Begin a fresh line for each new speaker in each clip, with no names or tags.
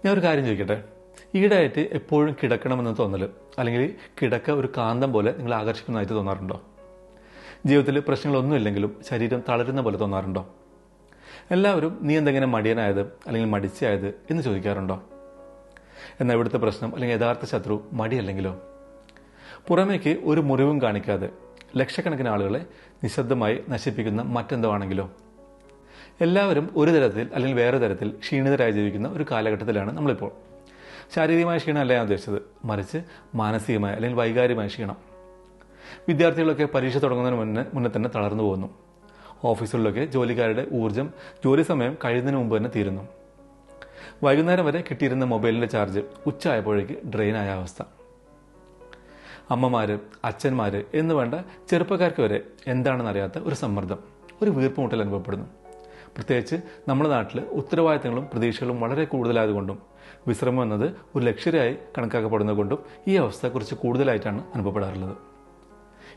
ഞാൻ ഒരു കാര്യം ചോദിക്കട്ടെ, ഈടായിട്ട് എപ്പോഴും കിടക്കണമെന്ന് തോന്നൽ അല്ലെങ്കിൽ കിടക്ക ഒരു കാന്തം പോലെ നിങ്ങൾ ആകർഷിക്കുന്നതായിട്ട് തോന്നാറുണ്ടോ? ജീവിതത്തിൽ പ്രശ്നങ്ങളൊന്നും ഇല്ലെങ്കിലും ശരീരം തളരുന്ന പോലെ തോന്നാറുണ്ടോ? എല്ലാവരും നീ എന്തെങ്കിലും മടിയനായത് അല്ലെങ്കിൽ മടിച്ചായത് എന്ന് ചോദിക്കാറുണ്ടോ? എന്നാൽ ഇവിടുത്തെ പ്രശ്നം അല്ലെങ്കിൽ യഥാർത്ഥ ശത്രു മടിയല്ലെങ്കിലോ? പുറമേക്ക് ഒരു മുറിവും കാണിക്കാതെ ലക്ഷക്കണക്കിന് ആളുകളെ നിശബ്ദമായി നശിപ്പിക്കുന്ന മറ്റെന്തോ ആണെങ്കിലോ? എല്ലാവരും ഒരു തരത്തിൽ അല്ലെങ്കിൽ വേറെ തരത്തിൽ ക്ഷീണിതരായി ജീവിക്കുന്ന ഒരു കാലഘട്ടത്തിലാണ് നമ്മളിപ്പോൾ. ശാരീരികമായ ക്ഷീണമല്ല ഞാൻ ഉദ്ദേശിച്ചത്, മറിച്ച് മാനസികമായ അല്ലെങ്കിൽ വൈകാരികമായ ക്ഷീണം. വിദ്യാർത്ഥികളൊക്കെ പരീക്ഷ തുടങ്ങുന്നതിന് മുന്നേ തന്നെ തളർന്നു പോകുന്നു. ഓഫീസുകളിലൊക്കെ ജോലിക്കാരുടെ ഊർജ്ജം ജോലി സമയം കഴിയുന്നതിന് മുമ്പ് തന്നെ തീരുന്നു. വൈകുന്നേരം വരെ കിട്ടിയിരുന്ന മൊബൈലിൻ്റെ ചാർജ് ഉച്ചയായപ്പോഴേക്ക് ഡ്രെയിനായ അവസ്ഥ. അമ്മമാർ, അച്ഛന്മാർ എന്ന് വേണ്ട ചെറുപ്പക്കാർക്ക് വരെ എന്താണെന്നറിയാത്ത ഒരു സമ്മർദ്ദം, ഒരു വീർപ്പുമുട്ടൽ അനുഭവപ്പെടുന്നു. പ്രത്യേകിച്ച് നമ്മുടെ നാട്ടിൽ ഉത്തരവാദിത്തങ്ങളും പ്രതീക്ഷകളും വളരെ കൂടുതലായതുകൊണ്ടും വിശ്രമം എന്നത് ഒരു ലക്ഷ്യമായി കണക്കാക്കപ്പെടുന്നത് കൊണ്ടും ഈ അവസ്ഥ കുറച്ച് കൂടുതലായിട്ടാണ് അനുഭവപ്പെടാറുള്ളത്.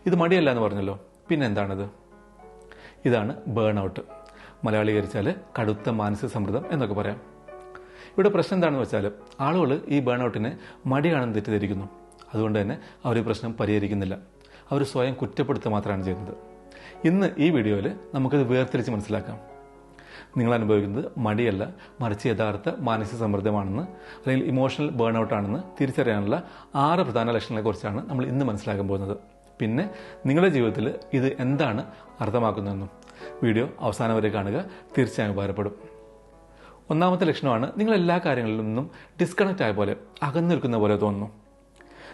ഇത് മടിയല്ല എന്ന് പറഞ്ഞല്ലോ, പിന്നെ എന്താണിത്? ഇതാണ് ബേൺ ഔട്ട്. മലയാളീകരിച്ചാൽ കടുത്ത മാനസിക സമ്മർദ്ദം എന്നൊക്കെ പറയാം. ഇവിടെ പ്രശ്നം എന്താണെന്ന് വെച്ചാൽ ആളുകൾ ഈ ബേൺ ഔട്ടിനെ മടിയാണെന്ന് തെറ്റിദ്ധരിക്കുന്നു. അതുകൊണ്ട് തന്നെ അവർ ഈ പ്രശ്നം പരിഹരിക്കുന്നില്ല, അവർ സ്വയം കുറ്റപ്പെടുത്തുക മാത്രമാണ് ചെയ്യുന്നത്. ഇന്ന് ഈ വീഡിയോയിൽ നമുക്കത് വേർതിരിച്ച് മനസ്സിലാക്കാം. നിങ്ങൾ അനുഭവിക്കുന്നത് മടിയല്ല, മറിച്ച് യഥാർത്ഥ മാനസിക സമ്മർദ്ദമാണെന്ന് അല്ലെങ്കിൽ ഇമോഷണൽ ബേൺ ഔട്ടാണെന്ന് തിരിച്ചറിയാനുള്ള 6 പ്രധാന ലക്ഷണങ്ങളെക്കുറിച്ചാണ് നമ്മൾ ഇന്ന് മനസ്സിലാക്കാൻ പോകുന്നത്. പിന്നെ നിങ്ങളുടെ ജീവിതത്തിൽ ഇത് എന്താണ് അർത്ഥമാക്കുന്നതെന്നും വീഡിയോ അവസാനം വരെ കാണുക, തീർച്ചയായും ഉപകാരപ്പെടും. ഒന്നാമത്തെ ലക്ഷണമാണ് നിങ്ങൾ എല്ലാ കാര്യങ്ങളിൽ നിന്നും ഡിസ്കണക്റ്റ് ആയ പോലെ, അകന്നു നിൽക്കുന്ന പോലെ തോന്നുന്നു.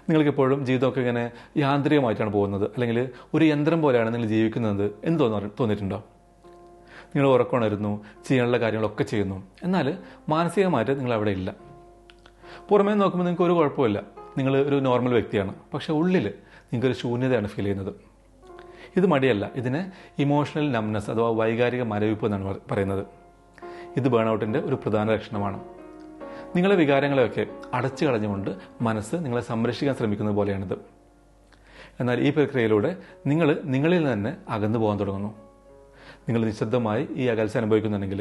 നിങ്ങൾക്കെപ്പോഴും ജീവിതമൊക്കെ ഇങ്ങനെ യാന്ത്രികമായിട്ടാണ് പോകുന്നത്, അല്ലെങ്കിൽ ഒരു യന്ത്രം പോലെയാണ് നിങ്ങൾ ജീവിക്കുന്നത് എന്ന് തോന്നിയിട്ടുണ്ടോ? നിങ്ങൾ ഉറക്കമുണരുന്നു, ചെയ്യാനുള്ള കാര്യങ്ങളൊക്കെ ചെയ്യുന്നു, എന്നാൽ മാനസികമായിട്ട് നിങ്ങൾ അവിടെ ഇല്ല. പുറമേ നോക്കുമ്പോൾ നിങ്ങൾക്ക് ഒരു കുഴപ്പമില്ല, നിങ്ങൾ ഒരു നോർമൽ വ്യക്തിയാണ്, പക്ഷേ ഉള്ളിൽ നിങ്ങൾക്കൊരു ശൂന്യതയാണ് ഫീൽ ചെയ്യുന്നത്. ഇത് മടിയല്ല, ഇതിനെ ഇമോഷണൽ നംനെസ് അഥവാ വൈകാരിക മരവിപ്പ് എന്നാണ് പറയുന്നത്. ഇത് ബേൺ ഔട്ടിൻ്റെ ഒരു പ്രധാന ലക്ഷണമാണ്. നിങ്ങളുടെ വികാരങ്ങളെയൊക്കെ അടച്ചു കളഞ്ഞുകൊണ്ട് മനസ്സ് നിങ്ങളെ സംരക്ഷിക്കാൻ ശ്രമിക്കുന്നത് പോലെയാണിത്. എന്നാൽ ഈ പ്രക്രിയയിലൂടെ നിങ്ങൾ നിങ്ങളിൽ നിന്ന് തന്നെ അകന്നു പോകാൻ തുടങ്ങുന്നു. നിങ്ങൾ നിശബ്ദമായി ഈ അകൽച്ച അനുഭവിക്കുന്നുണ്ടെങ്കിൽ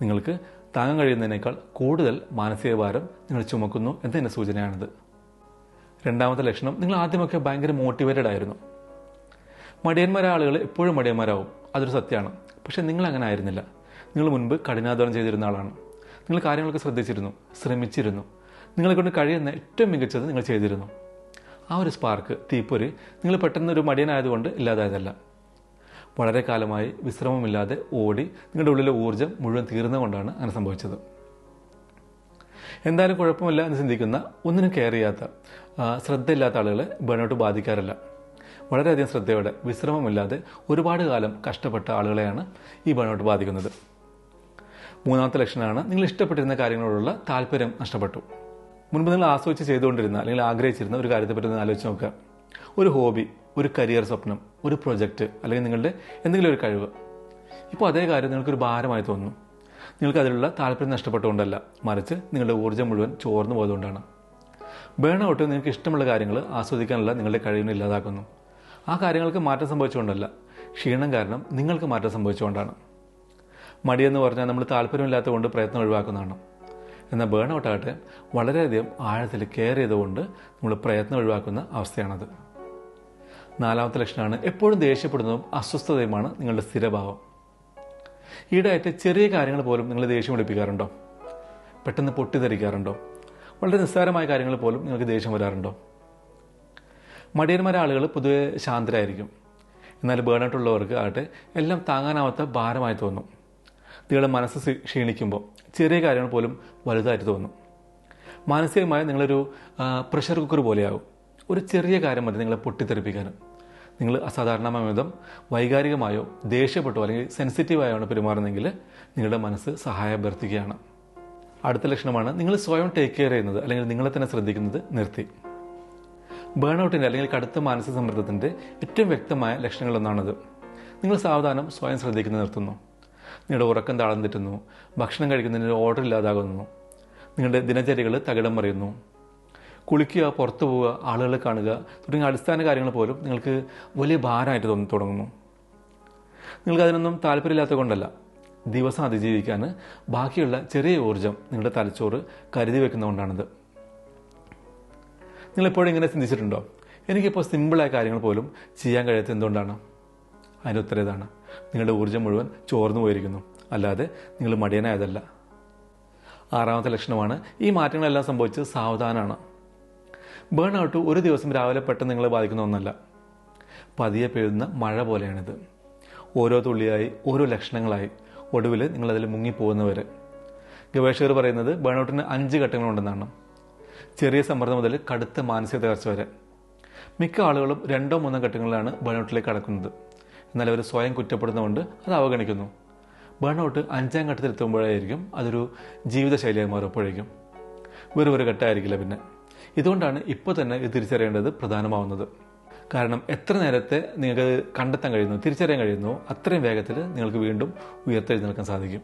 നിങ്ങൾക്ക് താങ്ങാൻ കഴിയുന്നതിനേക്കാൾ കൂടുതൽ മാനസിക ഭാരം നിങ്ങൾ ചുമക്കുന്നു എന്നതിൻ്റെ സൂചനയാണിത്. രണ്ടാമത്തെ ലക്ഷണം, നിങ്ങൾ ആദ്യമൊക്കെ ഭയങ്കര മോട്ടിവേറ്റഡ് ആയിരുന്നു. മടിയന്മാരായ ആളുകൾ എപ്പോഴും മടിയന്മാരാവും, അതൊരു സത്യമാണ്. പക്ഷേ നിങ്ങൾ അങ്ങനെ ആയിരുന്നില്ല. നിങ്ങൾ മുൻപ് കഠിനാധ്വാനം ചെയ്തിരുന്ന ആളാണ്. നിങ്ങൾ കാര്യങ്ങളൊക്കെ ശ്രദ്ധിച്ചിരുന്നു, ശ്രമിച്ചിരുന്നു, നിങ്ങളെ കൊണ്ട് കഴിയുന്ന ഏറ്റവും മികച്ചത് നിങ്ങൾ ചെയ്തിരുന്നു. ആ ഒരു സ്പാർക്ക്, തീപ്പൊരി നിങ്ങൾ പെട്ടെന്നൊരു മടിയനായതുകൊണ്ട് ഇല്ലാതായതല്ല. വളരെ കാലമായി വിശ്രമമില്ലാതെ ഓടി നിങ്ങളുടെ ഉള്ളിലെ ഊർജ്ജം മുഴുവൻ തീർന്നുകൊണ്ടാണ് അങ്ങനെ സംഭവിച്ചത്. എന്തായാലും കുഴപ്പമില്ല എന്ന് ചിന്തിക്കുന്ന, ഒന്നിനും കെയർ ചെയ്യാത്ത, ശ്രദ്ധയില്ലാത്ത ആളുകളെ ബേൺ-ഔട്ട് ബാധിക്കാറില്ല. വളരെയധികം ശ്രദ്ധയോടെ വിശ്രമമില്ലാതെ ഒരുപാട് കാലം കഷ്ടപ്പെട്ട ആളുകളെയാണ് ഈ ബേൺ-ഔട്ട് ബാധിക്കുന്നത്. മൂന്നാമത്തെ ലക്ഷണമാണ് നിങ്ങൾ ഇഷ്ടപ്പെട്ടിരുന്ന കാര്യങ്ങളോടുള്ള താല്പര്യം നഷ്ടപ്പെട്ടു. മുൻപ് നിങ്ങൾ ആസ്വദിച്ച് ചെയ്തുകൊണ്ടിരുന്ന അല്ലെങ്കിൽ ആഗ്രഹിച്ചിരുന്ന ഒരു കാര്യത്തെപ്പറ്റി ഒന്ന് ആലോചിച്ച് നോക്കുക. ഒരു ഹോബി, ഒരു കരിയർ സ്വപ്നം, ഒരു പ്രൊജക്റ്റ് അല്ലെങ്കിൽ നിങ്ങളുടെ എന്തെങ്കിലും ഒരു കഴിവ്. ഇപ്പോൾ അതേ കാര്യം നിങ്ങൾക്കൊരു ഭാരമായി തോന്നുന്നു. നിങ്ങൾക്ക് അതിലുള്ള താല്പര്യം നഷ്ടപ്പെട്ടുകൊണ്ടല്ല, മറിച്ച് നിങ്ങളുടെ ഊർജ്ജം മുഴുവൻ ചോർന്നു പോയതുകൊണ്ടാണ്. ബേൺ ഔട്ട് നിങ്ങൾക്ക് ഇഷ്ടമുള്ള കാര്യങ്ങൾ ആസ്വദിക്കാനുള്ള നിങ്ങളുടെ കഴിവിനെ ഇല്ലാതാക്കുന്നു. ആ കാര്യങ്ങൾക്ക് മാറ്റം സംഭവിച്ചുകൊണ്ടല്ല, ക്ഷീണം കാരണം നിങ്ങൾക്ക് മാറ്റം സംഭവിച്ചുകൊണ്ടാണ്. മടിയെന്ന് പറഞ്ഞാൽ നമ്മൾ താല്പര്യമില്ലാത്തത് കൊണ്ട് പ്രയത്നം ഒഴിവാക്കുന്നതാണ്. എന്നാൽ ബേൺ ഔട്ട് ആകട്ടെ വളരെയധികം ആഴത്തിൽ കെയർ ചെയ്തുകൊണ്ട് നമ്മൾ പ്രയത്നം ഒഴിവാക്കുന്ന അവസ്ഥയാണത്. നാലാമത്തെ ലക്ഷണമാണ് എപ്പോഴും ദേഷ്യപ്പെടുന്നതും അസ്വസ്ഥതയുമാണ് നിങ്ങളുടെ സ്ഥിരഭാവം. ഈടായിട്ട് ചെറിയ കാര്യങ്ങൾ പോലും നിങ്ങൾ ദേഷ്യം പിടിപ്പിക്കാറുണ്ടോ? പെട്ടെന്ന് പൊട്ടിത്തെറിക്കാറുണ്ടോ? വളരെ നിസ്സാരമായ കാര്യങ്ങൾ പോലും നിങ്ങൾക്ക് ദേഷ്യം വരാറുണ്ടോ? മടിയന്മാരായ ആളുകൾ പൊതുവെ ശാന്തരായിരിക്കും. എന്നാൽ ബേൺ ഔട്ട് ഉള്ളവർക്ക് ആകട്ടെ എല്ലാം താങ്ങാനാവാത്ത ഭാരമായി തോന്നും. നിങ്ങളുടെ മനസ്സ് ക്ഷീണിക്കുമ്പോൾ ചെറിയ കാര്യങ്ങൾ പോലും വലുതായിട്ട് തോന്നും. മാനസികമായി നിങ്ങളൊരു പ്രഷർ കുക്കർ പോലെയാകും. ഒരു ചെറിയ കാര്യം മതി നിങ്ങളെ പൊട്ടിത്തെറിപ്പിക്കാനും. നിങ്ങൾ അസാധാരണമായ വിധം വൈകാരികമായോ ദേഷ്യപ്പെട്ടോ അല്ലെങ്കിൽ സെൻസിറ്റീവായോ ആണ് പെരുമാറുന്നതെങ്കിൽ നിങ്ങളുടെ മനസ്സ് സഹായം അഭ്യർത്ഥിക്കുകയാണ്. അടുത്ത ലക്ഷണമാണ് നിങ്ങൾ സ്വയം ടേക്ക് കെയർ ചെയ്യുന്നത് അല്ലെങ്കിൽ നിങ്ങളെ തന്നെ ശ്രദ്ധിക്കുന്നത് നിർത്തി. ബേൺ ഔട്ടിൻ്റെ അല്ലെങ്കിൽ കടുത്ത മാനസിക സമ്മർദ്ദത്തിൻ്റെ ഏറ്റവും വ്യക്തമായ ലക്ഷണങ്ങളൊന്നാണത്. നിങ്ങൾ സാവധാനം സ്വയം ശ്രദ്ധിക്കുന്നത് നിർത്തുന്നു. നിങ്ങളുടെ ഉറക്കം താളം തെറ്റുന്നു, ഭക്ഷണം കഴിക്കുന്നതിന് ഓർഡർ ഇല്ലാതാകുന്നു, നിങ്ങളുടെ ദിനചര്യകൾ തകിടം മറിയുന്നു, കുളിക്കുക, പുറത്തു പോവുക, ആളുകളെ കാണുക തുടങ്ങിയ അടിസ്ഥാന കാര്യങ്ങൾ പോലും നിങ്ങൾക്ക് വലിയ ഭാരമായിട്ട് തുടങ്ങുന്നു. നിങ്ങൾക്ക് അതിനൊന്നും താല്പര്യമില്ലാത്തത് കൊണ്ടല്ല, ദിവസം അതിജീവിക്കാൻ ബാക്കിയുള്ള ചെറിയ ഊർജം നിങ്ങളുടെ തലച്ചോറ് കരുതി വെക്കുന്നതുകൊണ്ടാണിത്. നിങ്ങളെപ്പോഴും ഇങ്ങനെ ചിന്തിച്ചിട്ടുണ്ടോ, എനിക്കിപ്പോൾ സിമ്പിളായ കാര്യങ്ങൾ പോലും ചെയ്യാൻ കഴിയാത്ത എന്തുകൊണ്ടാണ്? അതിൻ്റെ ഉത്തരം ഇതാണ്: നിങ്ങളുടെ ഊർജ്ജം മുഴുവൻ ചോർന്നു പോയിരിക്കുന്നു, അല്ലാതെ നിങ്ങൾ മടിയനായതല്ല. 6ാമത്തെ ലക്ഷണമാണ് ഈ മാറ്റങ്ങളെല്ലാം സംഭവിച്ച് സാവധാനമാണ്. ബേൺ ഔട്ട് ഒരു ദിവസം രാവിലെ പെട്ടെന്ന് നിങ്ങളെ ബാധിക്കുന്ന ഒന്നല്ല. പതിയെ പെയ്യുന്ന മഴ പോലെയാണിത്. ഓരോ തുള്ളിയായി, ഓരോ ലക്ഷണങ്ങളായി, ഒടുവിൽ നിങ്ങളതിൽ മുങ്ങിപ്പോകുന്നവരെ. ഗവേഷകർ പറയുന്നത് ബേൺ ഔട്ടിന് 5 ഘട്ടങ്ങളുണ്ടെന്നാണ്. ചെറിയ സമ്മർദ്ദം മുതൽ കടുത്ത മാനസിക തകർച്ച വരെ. മിക്ക ആളുകളും 2ഓ 3ഓ ഘട്ടങ്ങളിലാണ് ബേൺ ഔട്ടിലേക്ക് കടക്കുന്നത്. എന്നാൽ അവർ സ്വയം കുറ്റപ്പെടുന്നതുകൊണ്ട് അത് അവഗണിക്കുന്നു. ബേൺ ഔട്ട് 5ാം ഘട്ടത്തിലെത്തുമ്പോഴായിരിക്കും അതൊരു ജീവിതശൈലിയായി മാറുമ്പോഴേക്കും. വെറും ഒരു ഘട്ടമായിരിക്കില്ല പിന്നെ. ഇതുകൊണ്ടാണ് ഇപ്പോൾ തന്നെ ഇത് തിരിച്ചറിയേണ്ടത് പ്രധാനമാവുന്നത്. കാരണം എത്ര നേരത്തെ നിങ്ങൾക്ക് കണ്ടെത്താൻ കഴിയുന്നു, തിരിച്ചറിയാൻ കഴിയുന്നു, അത്രയും വേഗത്തിൽ നിങ്ങൾക്ക് വീണ്ടും ഉയർത്തെഴുന്നേൽക്കാൻ സാധിക്കും.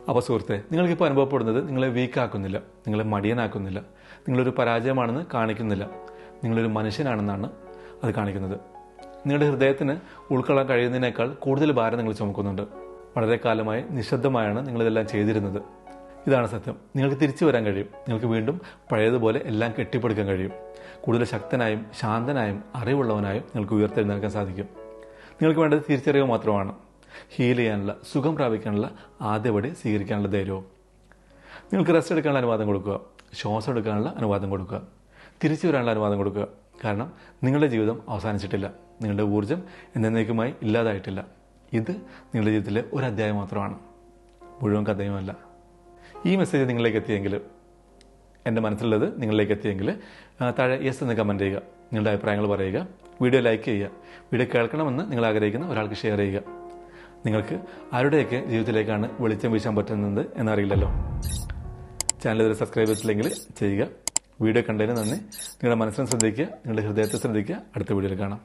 അപ്പോൾ സുഹൃത്തെ, നിങ്ങൾക്കിപ്പോൾ അനുഭവപ്പെടുന്നത് നിങ്ങളെ വീക്കാക്കുന്നില്ല, നിങ്ങളെ മടിയനാക്കുന്നില്ല, നിങ്ങളൊരു പരാജയമാണെന്ന് കാണിക്കുന്നില്ല, നിങ്ങളൊരു മനുഷ്യനാണെന്നാണ് അത് കാണിക്കുന്നത്. നിങ്ങളുടെ ഹൃദയത്തിന് ഉൾക്കൊള്ളാൻ കഴിയുന്നതിനേക്കാൾ കൂടുതൽ ഭാരം നിങ്ങൾ ചുമക്കുന്നുണ്ട്. വളരെ കാലമായി നിശബ്ദമായാണ് നിങ്ങളിതെല്ലാം ചെയ്തിരുന്നത്. ഇതാണ് സത്യം. നിങ്ങൾക്ക് തിരിച്ചു വരാൻ കഴിയും. നിങ്ങൾക്ക് വീണ്ടും പഴയതുപോലെ എല്ലാം കെട്ടിപ്പടുക്കാൻ കഴിയും. കൂടുതൽ ശക്തനായും ശാന്തനായും അറിവുള്ളവനായും നിങ്ങൾക്ക് ഉയർത്തെഴുന്നേൽക്കാൻ സാധിക്കും. നിങ്ങൾക്ക് വേണ്ടത് തിരിച്ചറിയുക മാത്രമാണ്. ഹീൽ ചെയ്യാനുള്ള, സുഖം പ്രാപിക്കാനുള്ള ആദ്യപടി സ്വീകരിക്കാനുള്ള ധൈര്യവും. നിങ്ങൾക്ക് റെസ്റ്റ് എടുക്കാനുള്ള അനുവാദം കൊടുക്കുക, ശ്വാസം എടുക്കാനുള്ള അനുവാദം കൊടുക്കുക, തിരിച്ചു വരാനുള്ള അനുവാദം കൊടുക്കുക. കാരണം നിങ്ങളുടെ ജീവിതം അവസാനിച്ചിട്ടില്ല. നിങ്ങളുടെ ഊർജ്ജം എന്നേക്കുമായി ഇല്ലാതായിട്ടില്ല. ഇത് നിങ്ങളുടെ ജീവിതത്തിലെ ഒരു അധ്യായം മാത്രമാണ്, മുഴുവൻ കഥയുമല്ല. ഈ മെസ്സേജ് നിങ്ങളിലേക്ക് എത്തിയെങ്കിൽ, എൻ്റെ മനസ്സിലുള്ളത് നിങ്ങളിലേക്ക് എത്തിയെങ്കിൽ താഴെ യെസ് എന്ന് കമൻറ്റ് ചെയ്യുക. നിങ്ങളുടെ അഭിപ്രായങ്ങൾ പറയുക. വീഡിയോ ലൈക്ക് ചെയ്യുക. വീഡിയോ കേൾക്കണമെന്ന് നിങ്ങൾ ആഗ്രഹിക്കുന്ന ഒരാൾക്ക് ഷെയർ ചെയ്യുക. നിങ്ങൾക്ക് ആരുടെയൊക്കെ ജീവിതത്തിലേക്കാണ് വെളിച്ചം വീശാൻ പറ്റുന്നത് എന്നറിയില്ലല്ലോ. ചാനൽ ഇതുവരെ സബ്സ്ക്രൈബ് ചെയ്തിട്ടില്ലെങ്കിൽ ചെയ്യുക. വീഡിയോ കണ്ടതിന് നന്ദി. നിങ്ങളുടെ മനസ്സിനെ ശ്രദ്ധിക്കുക, നിങ്ങളുടെ ഹൃദയത്തെ ശ്രദ്ധിക്കുക. അടുത്ത വീഡിയോയിൽ കാണാം.